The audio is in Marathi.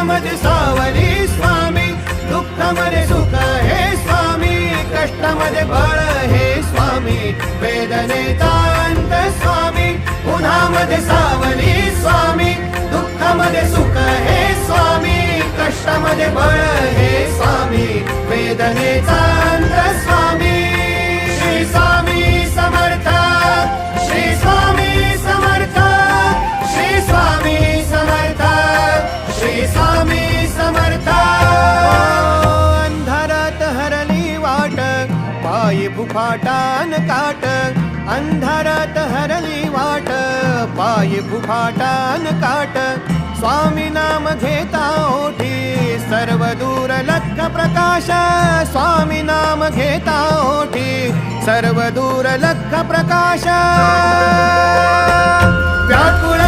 उन्हामध्ये सावली स्वामी, दुःखामध्ये सुख हे स्वामी, कष्टामध्ये बळ हे स्वामी, वेदनेचा अंत स्वामी, उन्हामध्ये सावली स्वामी, दुःखामध्ये सुख हे स्वामी, कष्टामध्ये बळ हे स्वामी, वेदनेचा अंत स्वामी. श्री स्वामी समर्थ, श्री स्वामी समर्थ, श्री स्वामी समर्थ, श्री स्वामी समर्थ. अंधारात हरली वाट, पायी फुफाटान काट, अंधारात हरली वाट, पायी फुफाटान काट, स्वामी नाम घेता ओठी, सर्व दूर लख प्रकाश, स्वामी नाम घेता ओठी, सर्व दूर लख प्रकाश. व्याकुळ